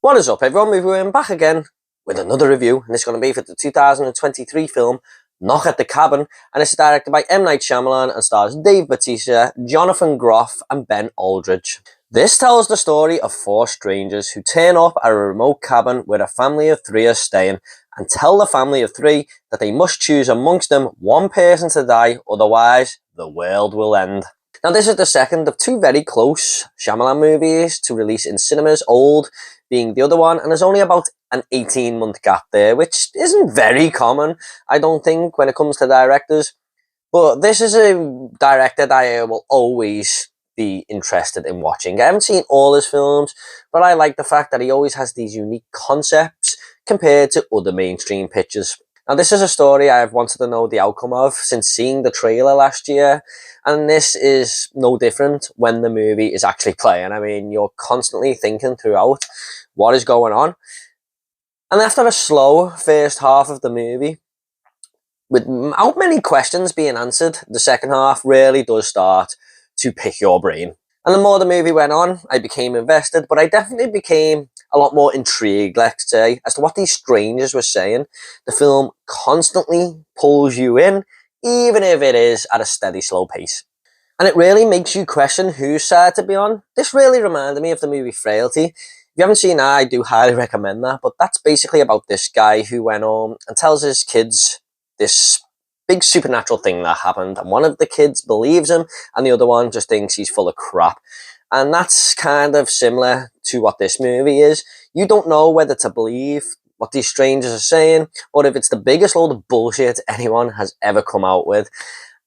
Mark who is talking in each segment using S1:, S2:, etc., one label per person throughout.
S1: What is up, everyone? We're back again with another review, and it's going to be for the 2023 film Knock at the Cabin, and it's directed by M. Night Shyamalan and stars Dave Bautista, Jonathan Groff, and Ben Aldridge. This tells the story of four strangers who turn up at a remote cabin where a family of three are staying and tell the family of three that they must choose amongst them one person to die, otherwise the world will end. Now, this is the second of two very close Shyamalan movies to release in cinemas, Old being the other one, and there's only about an 18-month gap there, which isn't very common, I don't think, when it comes to directors. But this is a director that I will always be interested in watching. I haven't seen all his films, but I like the fact that he always has these unique concepts compared to other mainstream pictures. Now, this is a story I've wanted to know the outcome of since seeing the trailer last year, and this is no different when the movie is actually playing. I mean, you're constantly thinking throughout what is going on. And after a slow first half of the movie, without many questions being answered, the second half really does start to pick your brain. And the more the movie went on, I became invested, but I definitely became a lot more intrigued, let's say, as to what these strangers were saying. The film constantly pulls you in, even if it is at a steady, slow pace. And it really makes you question whose side to be on. This really reminded me of the movie Frailty. If you haven't seen that, I do highly recommend that. But that's basically about this guy who went home and tells his kids this big supernatural thing that happened. And one of the kids believes him, and the other one just thinks he's full of crap. And that's kind of similar to what this movie is. You don't know whether to believe what these strangers are saying, or if it's the biggest load of bullshit anyone has ever come out with.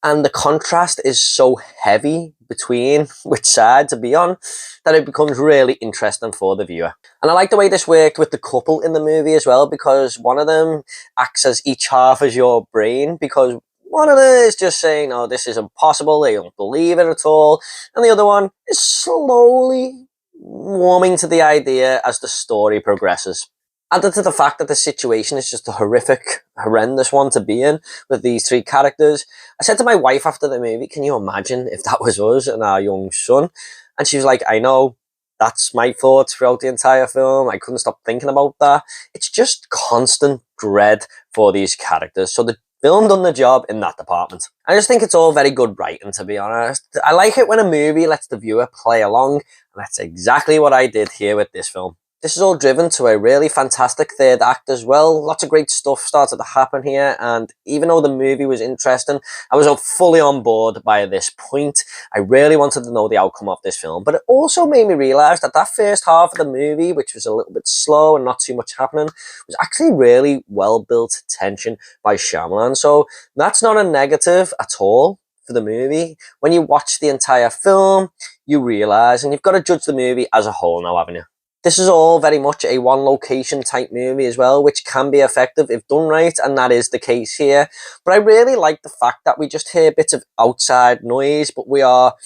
S1: And the contrast is so heavy between which side to be on that it becomes really interesting for the viewer. And I like the way this worked with the couple in the movie as well, because one of them acts as each half as your brain, because one of them is just saying, oh, this is impossible, they don't believe it at all, and the other one is slowly warming to the idea as the story progresses. Added to the fact that the situation is just a horrendous one to be in with these three characters. I said to my wife after the movie, can you imagine if that was us and our young son? And she was like, I know, that's my thoughts throughout the entire film. I couldn't stop thinking about that. It's just constant dread for these characters. So the film done the job in that department. I just think it's all very good writing, to be honest. I like it when a movie lets the viewer play along, and that's exactly what I did here with this film. This is all driven to a really fantastic third act as well. Lots of great stuff started to happen here, and even though the movie was interesting, I was fully on board by this point. I really wanted to know the outcome of this film, but it also made me realise that that first half of the movie, which was a little bit slow and not too much happening, was actually really well-built tension by Shyamalan. So that's not a negative at all for the movie. When you watch the entire film, you realise, and you've got to judge the movie as a whole now, haven't you? This is all very much a one-location type movie as well, which can be effective if done right, and that is the case here. But I really like the fact that we just hear bits of outside noise, but we are,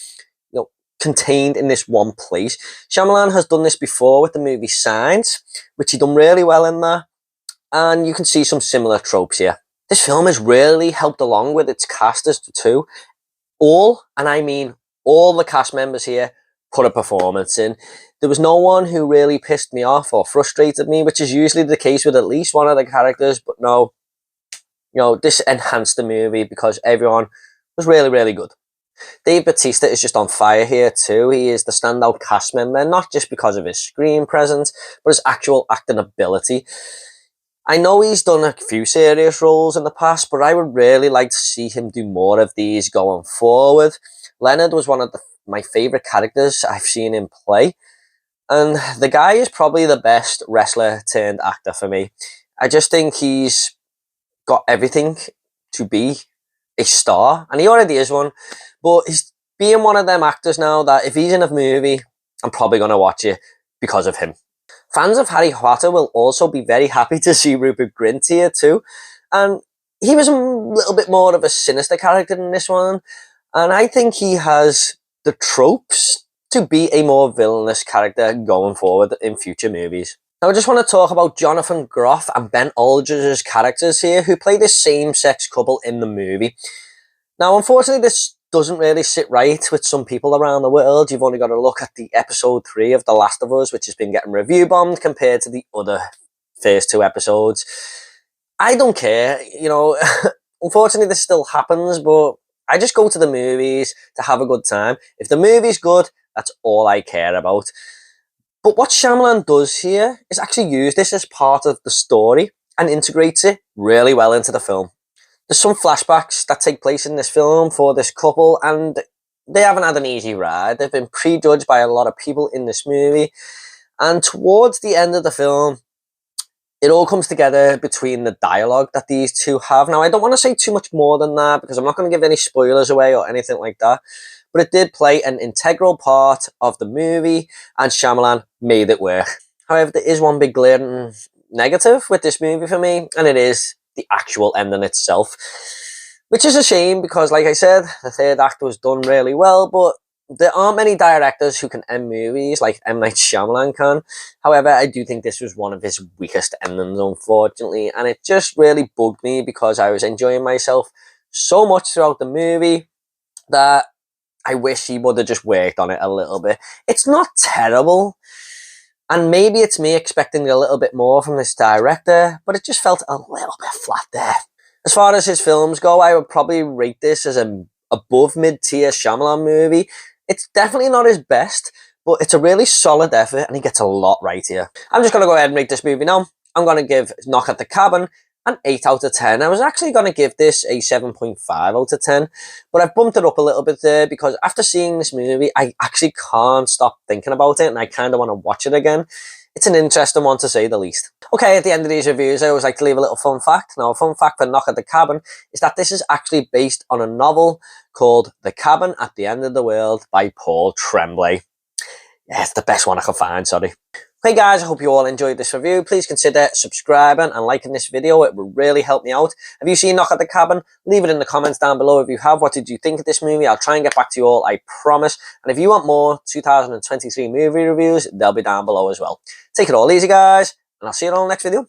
S1: contained in this one place. Shyamalan has done this before with the movie Signs, which he done really well in there, and you can see some similar tropes here. This film has really helped along with its cast as too. All, and I mean all the cast members here, put a performance in. There was no one who really pissed me off or frustrated me, which is usually the case with at least one of the characters, but no, this enhanced the movie because everyone was really, really good. Dave Bautista is just on fire here too. He is the standout cast member, not just because of his screen presence, but his actual acting ability. I know he's done a few serious roles in the past, but I would really like to see him do more of these going forward. Leonard was one of my favourite characters I've seen him play. And the guy is probably the best wrestler turned actor for me. I just think he's got everything to be a star, and he already is one, but he's being one of them actors now that if he's in a movie, I'm probably going to watch it because of him. Fans of Harry Potter will also be very happy to see Rupert Grint here too, and he was a little bit more of a sinister character in this one, and I think he has the tropes to be a more villainous character going forward in future movies. Now I just want to talk about Jonathan Groff and Ben Aldridge's characters here, who play this same-sex couple in the movie. Now unfortunately this doesn't really sit right with some people around the world. You've only got to look at the episode 3 of The Last of Us, which has been getting review bombed compared to the other first 2 episodes. I don't care, you know. Unfortunately, this still happens, but I just go to the movies to have a good time. If the movie's good, that's all I care about. But what Shyamalan does here is actually use this as part of the story and integrates it really well into the film. There's some flashbacks that take place in this film for this couple, and they haven't had an easy ride. They've been prejudged by a lot of people in this movie. And towards the end of the film, it all comes together between the dialogue that these two have. Now, I don't want to say too much more than that because I'm not going to give any spoilers away or anything like that. But it did play an integral part of the movie, and Shyamalan made it work. However, there is one big glaring negative with this movie for me, and it is the actual ending itself. Which is a shame because, like I said, the third act was done really well, but there aren't many directors who can end movies like M. Night Shyamalan can. However, I do think this was one of his weakest endings, unfortunately, and it just really bugged me because I was enjoying myself so much throughout the movie that I wish he would have just worked on it a little bit. It's not terrible, and maybe it's me expecting a little bit more from this director, but it just felt a little bit flat there. As far as his films go, I would probably rate this as an above mid-tier Shyamalan movie. It's definitely not his best, but it's a really solid effort, and he gets a lot right here. I'm just going to go ahead and rate this movie now. I'm going to give Knock at the Cabin an 8 out of 10. I was actually going to give this a 7.5 out of 10, but I've bumped it up a little bit there because after seeing this movie, I actually can't stop thinking about it, and I kind of want to watch it again. It's an interesting one to say the least. Okay, at the end of these reviews, I always like to leave a little fun fact. Now, a fun fact for Knock at the Cabin is that this is actually based on a novel called The Cabin at the End of the World by Paul Tremblay. Yeah, it's the best one I could find, sorry. Okay guys, I hope you all enjoyed this review. Please consider subscribing and liking this video. It will really help me out. Have you seen Knock at the Cabin? Leave it in the comments down below if you have. What did you think of this movie? I'll try and get back to you all, I promise. And if you want more 2023 movie reviews, they'll be down below as well. Take it all easy guys, and I'll see you all in the next video.